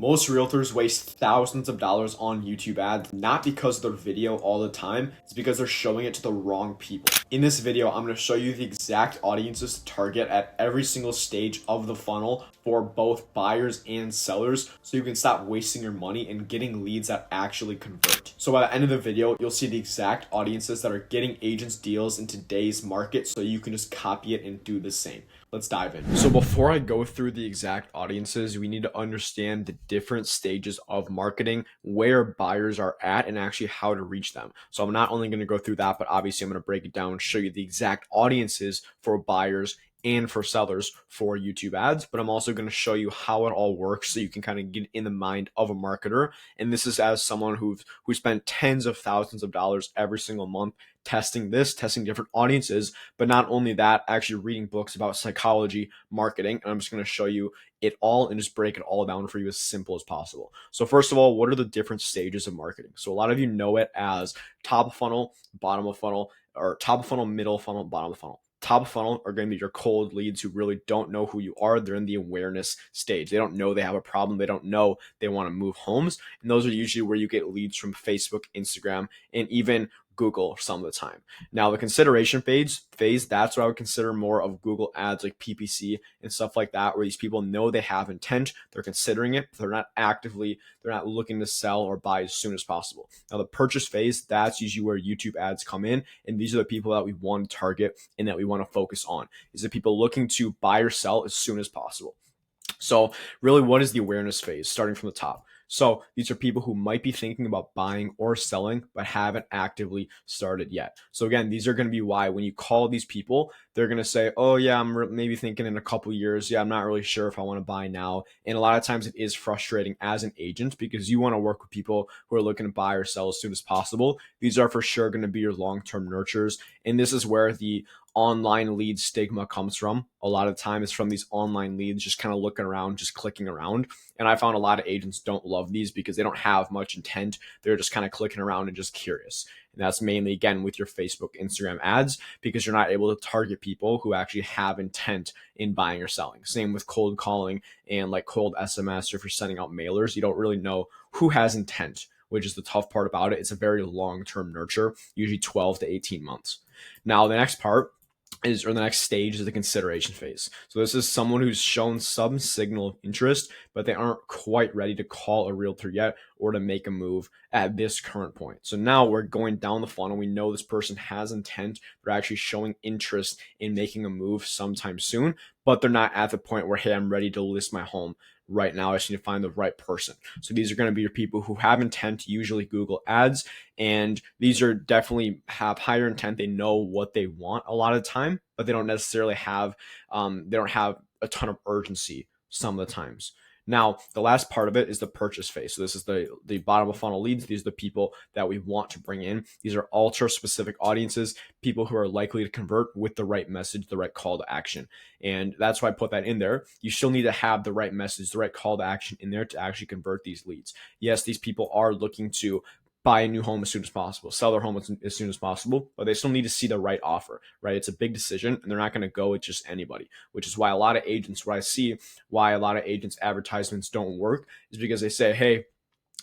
Most realtors waste thousands of dollars on YouTube ads, not because of their video all the time, it's because they're showing it to the wrong people. In this video, I'm going to show you the exact audiences to target at every single stage of the funnel for both buyers and sellers, so you can stop wasting your money and getting leads that actually convert. So by the end of the video, you'll see the exact audiences that are getting agents deals in today's market, so you can just copy it and do the same. Let's dive in. So before I go through the exact audiences, we need to understand the different stages of marketing, where buyers are at, and actually how to reach them. So I'm not only going to go through that, but obviously I'm going to break it down and show you the exact audiences for buyers and for sellers for YouTube ads, but I'm also going to show you how it all works so you can kind of get in the mind of a marketer. And this is as someone who spent tens of thousands of dollars every single month testing different audiences, but not only that, actually reading books about psychology, marketing, and I'm just going to show you it all and just break it all down for you as simple as possible. So first of all, what are the different stages of marketing? So a lot of you know it as top of funnel, bottom of funnel, or top of funnel, middle funnel, bottom of funnel. Top of funnel are going to be your cold leads who really don't know who you are. They're in the awareness stage. They don't know they have a problem. They don't know they want to move homes. And those are usually where you get leads from Facebook, Instagram, and even Google some of the time. Now the consideration phase, that's what I would consider more of Google ads like PPC and stuff like that, where these people know they have intent, they're considering it, but they're not looking to sell or buy as soon as possible. Now the purchase phase, that's usually where YouTube ads come in, and these are the people that we want to target and that we want to focus on. Is the people looking to buy or sell as soon as possible. So really, what is the awareness phase starting from the top? So these are people who might be thinking about buying or selling, but haven't actively started yet. So again, these are going to be why when you call these people, they're going to say, oh yeah, maybe thinking in a couple years. Yeah, I'm not really sure if I want to buy now. And a lot of times it is frustrating as an agent because you want to work with people who are looking to buy or sell as soon as possible. These are for sure going to be your long-term nurturers. And this is where the online lead stigma comes from. A lot of time is from these online leads, just kind of looking around, just clicking around. And I found a lot of agents don't love these because they don't have much intent. They're just kind of clicking around and just curious. And that's mainly, again, with your Facebook, Instagram ads, because you're not able to target people who actually have intent in buying or selling. Same with cold calling and like cold SMS, or if you're sending out mailers, you don't really know who has intent, which is the tough part about it. It's a very long-term nurture, usually 12 to 18 months. Now, the next part the next stage is the consideration phase. So this is someone who's shown some signal of interest, but they aren't quite ready to call a realtor yet or to make a move at this current point. So now we're going down the funnel. We know this person has intent. They're actually showing interest in making a move sometime soon, but they're not at the point where, hey, I'm ready to list my home right now. I just need to find the right person. So these are going to be your people who have intent, usually Google ads. And these are definitely have higher intent. They know what they want a lot of the time, but they don't necessarily have, they don't have a ton of urgency some of the times. Now, the last part of it is the purchase phase. So this is the bottom of funnel leads. These are the people that we want to bring in. These are ultra specific audiences, people who are likely to convert with the right message, the right call to action. And that's why I put that in there. You still need to have the right message, the right call to action in there to actually convert these leads. Yes, these people are looking to buy a new home as soon as possible, sell their home as soon as possible, but they still need to see the right offer, right? It's a big decision and they're not going to go with just anybody, which is why a lot of agents, what I see, why a lot of agents' advertisements don't work is because they say, hey,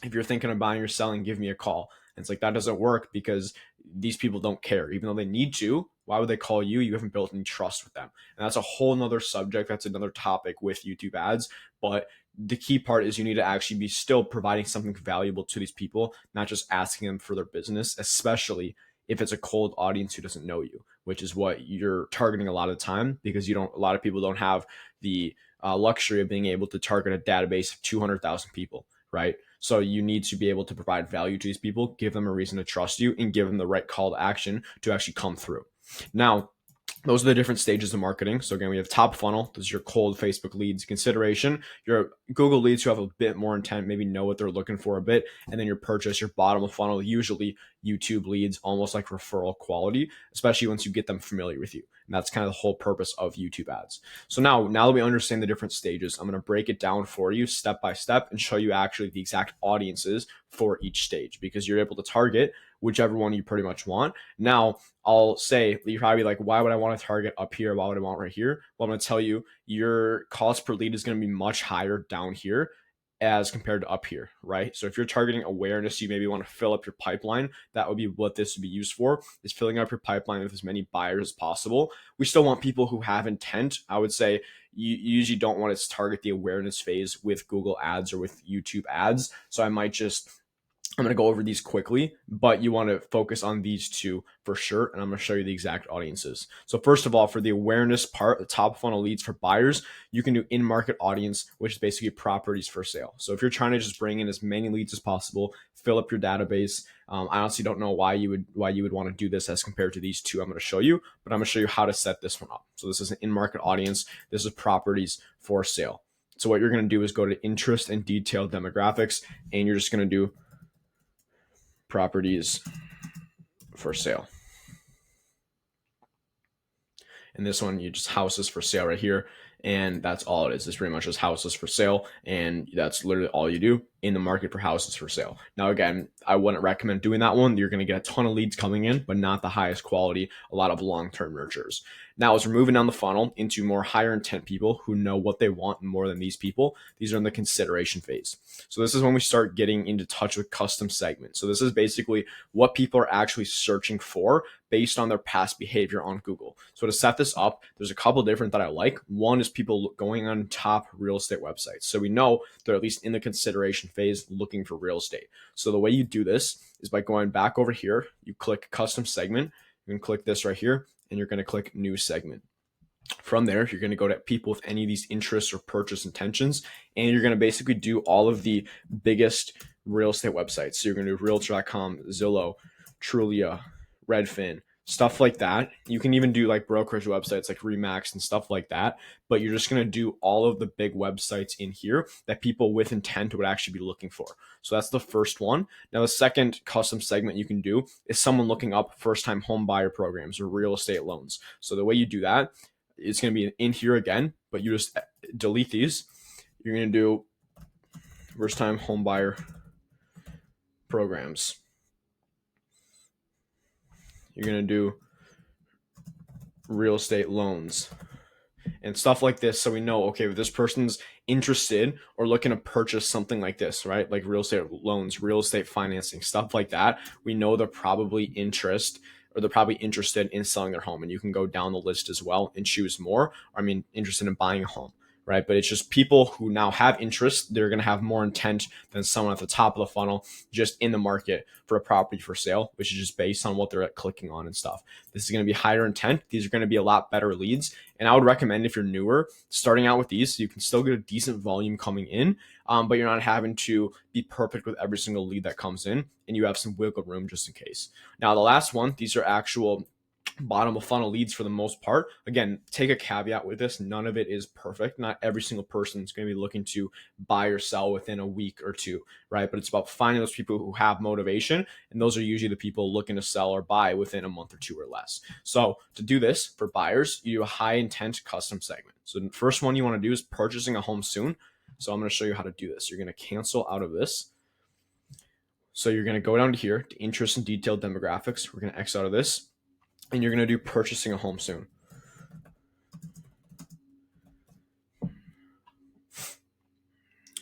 if you're thinking of buying or selling, give me a call. And it's like, that doesn't work because these people don't care. Even though they need to, why would they call you? You haven't built any trust with them. And that's a whole nother subject. That's another topic with YouTube ads. But the key part is you need to actually be still providing something valuable to these people, not just asking them for their business, especially if it's a cold audience who doesn't know you, which is what you're targeting a lot of the time, because a lot of people don't have the luxury of being able to target a database of 200,000 people, right? So you need to be able to provide value to these people, give them a reason to trust you, and give them the right call to action to actually come through. Now, those are the different stages of marketing. So again, we have top funnel. This is your cold Facebook leads, consideration, your Google leads who have a bit more intent, maybe know what they're looking for a bit. And then your purchase, your bottom of funnel, usually YouTube leads, almost like referral quality, especially once you get them familiar with you. And that's kind of the whole purpose of YouTube ads. So now that we understand the different stages, I'm going to break it down for you step by step and show you actually the exact audiences for each stage, because you're able to target whichever one you pretty much want. Now, I'll say, you're probably like, why would I want to target up here? Why would I want right here? Well, I'm going to tell you, your cost per lead is going to be much higher down here as compared to up here, right? So if you're targeting awareness, you maybe want to fill up your pipeline. That would be what this would be used for, is filling up your pipeline with as many buyers as possible. We still want people who have intent. I would say you usually don't want to target the awareness phase with Google ads or with YouTube ads. So I'm going to go over these quickly, but you want to focus on these two for sure. And I'm going to show you the exact audiences. So first of all, for the awareness part, the top funnel leads for buyers, you can do in-market audience, which is basically properties for sale. So if you're trying to just bring in as many leads as possible, fill up your database. I honestly don't know why you would want to do this as compared to these two I'm going to show you, but I'm going to show you how to set this one up. So this is an in-market audience. This is properties for sale. So what you're going to do is go to interest and detailed demographics, and you're just going to do properties for sale. And this one, you just houses for sale right here. And that's all it is. It's pretty much just houses for sale. And that's literally all you do in the market for houses for sale. Now, again, I wouldn't recommend doing that one. You're going to get a ton of leads coming in, but not the highest quality, a lot of long-term nurturers. Now, as we're moving down the funnel into more higher intent people who know what they want more than these people, these are in the consideration phase. So this is when we start getting into touch with custom segments. So this is basically what people are actually searching for based on their past behavior on Google. So to set this up, there's a couple different that I like. One is people going on top real estate websites. So we know they're at least in the consideration phase looking for real estate. So the way you do this is by going back over here, you click custom segment, you can click this right here, and you're going to click new segment. From there, you're going to go to people with any of these interests or purchase intentions, and you're going to basically do all of the biggest real estate websites. So you're going to do realtor.com, Zillow, Trulia, Redfin, stuff like that. You can even do like brokerage websites like Remax and stuff like that, but you're just going to do all of the big websites in here that people with intent would actually be looking for. So that's the first one. Now, the second custom segment you can do is someone looking up first-time home buyer programs or real estate loans. So the way you do that, it's going to be in here again, but you just delete these. You're going to do first-time home buyer programs. You're going to do real estate loans and stuff like this. So we know, okay, if this person's interested or looking to purchase something like this, right? Like real estate loans, real estate financing, stuff like that. We know they're probably interested in selling their home. And you can go down the list as well and choose more. Interested in buying a home. Right. But it's just people who now have interest. They're going to have more intent than someone at the top of the funnel just in the market for a property for sale, which is just based on what they're clicking on and stuff. This is going to be higher intent. These are going to be a lot better leads. And I would recommend, if you're newer, starting out with these, so you can still get a decent volume coming in, but you're not having to be perfect with every single lead that comes in, and you have some wiggle room just in case. Now, the last one, these are actual bottom of funnel leads for the most part. Again, take a caveat with this. None of it is perfect. Not every single person is going to be looking to buy or sell within a week or two, right? But it's about finding those people who have motivation. And those are usually the people looking to sell or buy within a month or two or less. So to do this for buyers, you do a high intent custom segment. So the first one you want to do is purchasing a home soon. So I'm going to show you how to do this. You're going to cancel out of this. So you're going to go down to here to interest and detailed demographics. We're going to X out of this. And you're going to do purchasing a home soon.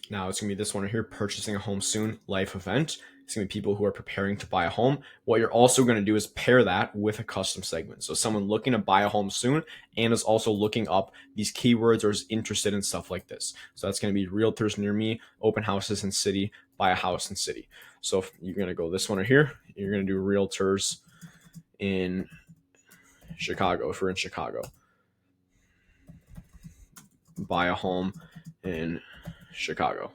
Now it's going to be this one right here, purchasing a home soon, life event. It's going to be people who are preparing to buy a home. What you're also going to do is pair that with a custom segment. So someone looking to buy a home soon and is also looking up these keywords or is interested in stuff like this. So that's going to be realtors near me, open houses in city, buy a house in city. So if you're going to go this one right here, you're going to do realtors in Chicago, if we're in Chicago. Buy a home in Chicago.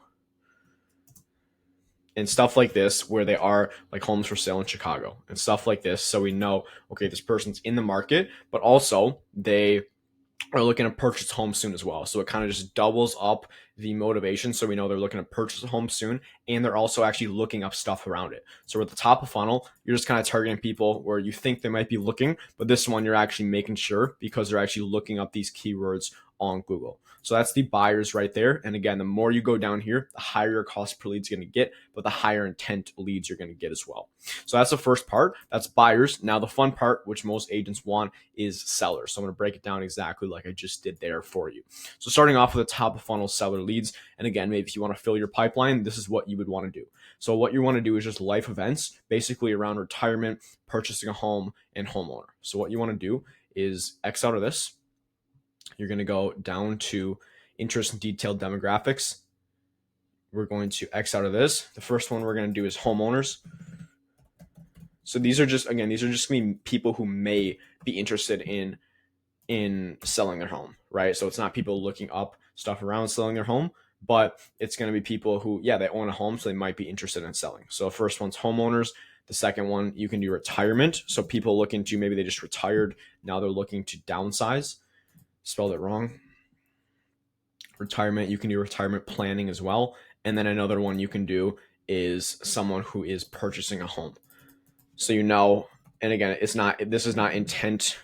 And stuff like this, where they are like homes for sale in Chicago and stuff like this. So we know, okay, this person's in the market, but also they are looking to purchase a home soon as well. So it kind of just doubles up the motivation. So we know they're looking to purchase a home soon, and they're also actually looking up stuff around it. So at the top of funnel, you're just kind of targeting people where you think they might be looking, but this one you're actually making sure because they're actually looking up these keywords on Google. So that's the buyers right there. And again, the more you go down here, the higher your cost per lead is going to get, but the higher intent leads you're going to get as well. So that's the first part. That's buyers. Now the fun part, which most agents want, is sellers. So I'm going to break it down exactly like I just did there for you. So starting off with the top of funnel seller leads. And again, maybe if you want to fill your pipeline, this is what you would want to do. So what you want to do is just life events, basically around retirement, purchasing a home, and homeowner. So what you want to do is X out of this. You're going to go down to interest and detailed demographics. We're going to X out of this. The first one we're going to do is homeowners. So these are just going to be people who may be interested in selling their home, right? So it's not people looking up stuff around selling their home, but it's going to be people who, yeah, they own a home, so they might be interested in selling. So first one's homeowners. The second one, you can do retirement. So people looking to, maybe they just retired, now they're looking to downsize. Spelled it wrong. Retirement, you can do retirement planning as well. And then another one you can do is someone who is purchasing a home. So and again, this is not intent,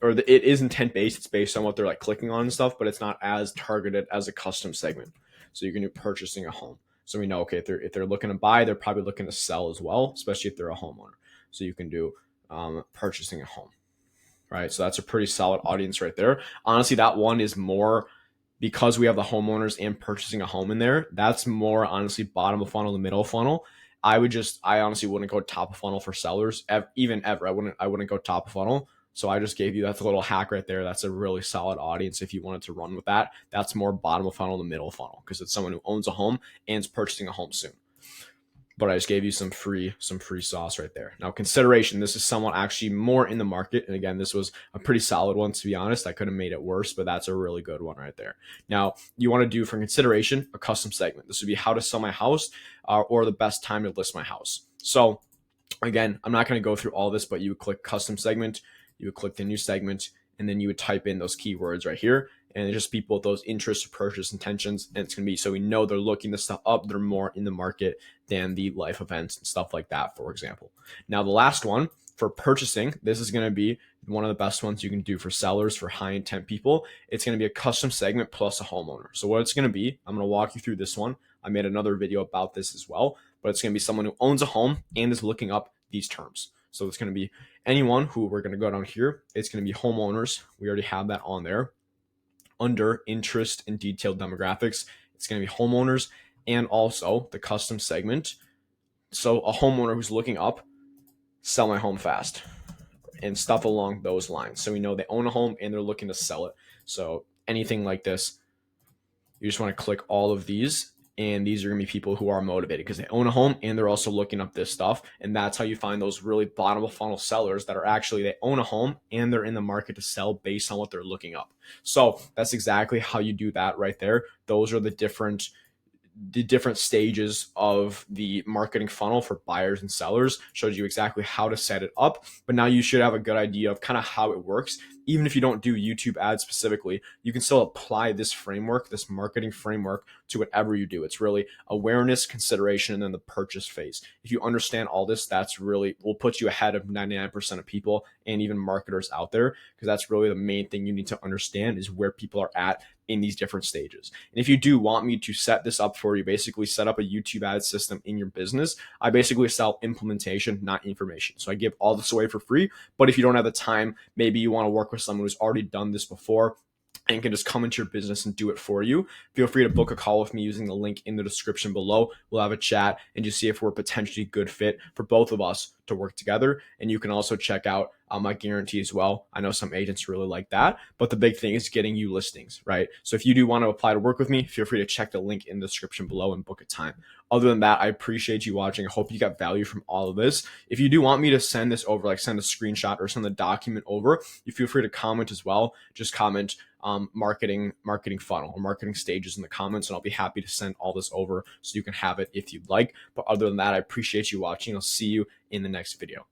or it is intent based. It's based on what they're like clicking on and stuff, but it's not as targeted as a custom segment. So you can do purchasing a home. So we know, okay, if they're looking to buy, they're probably looking to sell as well, especially if they're a homeowner. So you can do purchasing a home, right? So that's a pretty solid audience right there. Honestly, that one is more, because we have the homeowners and purchasing a home in there, that's more honestly bottom of funnel to middle of funnel. I honestly wouldn't go top of funnel for sellers even ever. I wouldn't go top of funnel. So I just gave you, that's a little hack right there. That's a really solid audience. If you wanted to run with that, that's more bottom of funnel to middle of funnel, because it's someone who owns a home and is purchasing a home soon. But I just gave you some free sauce right there. Now, consideration, this is someone actually more in the market. And again, this was a pretty solid one, to be honest. I could have made it worse, but that's a really good one right there. Now, you want to do for consideration a custom segment. This would be how to sell my house or the best time to list my house. So again, I'm not going to go through all this, but you would click custom segment, you would click the new segment, and then you would type in those keywords right here. And it's just people with those interests, purchase intentions. And it's going to be, so we know they're looking this stuff up. They're more in the market than the life events and stuff like that, for example. Now, the last one for purchasing, this is going to be one of the best ones you can do for sellers, for high intent people. It's going to be a custom segment plus a homeowner. So what it's going to be, I'm going to walk you through this one. I made another video about this as well, but it's going to be someone who owns a home and is looking up these terms. So it's going to be anyone who, we're going to go down here. It's going to be homeowners. We already have that on there. Under interest and detailed demographics, it's going to be homeowners and also the custom segment. So a homeowner who's looking up, sell my home fast and stuff along those lines. So we know they own a home and they're looking to sell it. So anything like this, you just want to click all of these. And these are going to be people who are motivated because they own a home and they're also looking up this stuff. And that's how you find those really bottom of funnel sellers that are actually, they own a home and they're in the market to sell based on what they're looking up. So that's exactly how you do that right there. Those are the different stages of the marketing funnel for buyers and sellers. Shows you exactly how to set it up, but now you should have a good idea of kind of how it works. Even if you don't do YouTube ads specifically, you can still apply this framework, this marketing framework, to whatever you do. It's really awareness, consideration, and then the purchase phase. If you understand all this, that's really will put you ahead of 99% of people and even marketers out there, because that's really the main thing you need to understand is where people are at in these different stages. And if you do want me to set this up for you, basically set up a YouTube ad system in your business, I basically sell implementation, not information. So I give all this away for free. But if you don't have the time, maybe you want to work with someone who's already done this before and can just come into your business and do it for you, feel free to book a call with me using the link in the description below. We'll have a chat and just see if we're potentially a good fit for both of us to work together. And you can also check out my guarantee as well. I know some agents really like that, but the big thing is getting you listings, right? So if you do want to apply to work with me, feel free to check the link in the description below and book a time. Other than that, I appreciate you watching. I hope you got value from all of this. If you do want me to send this over, like send a screenshot or send the document over, you feel free to comment as well. Just comment marketing funnel or marketing stages in the comments, and I'll be happy to send all this over so you can have it if you'd like. But other than that, I appreciate you watching. I'll see you in the next video.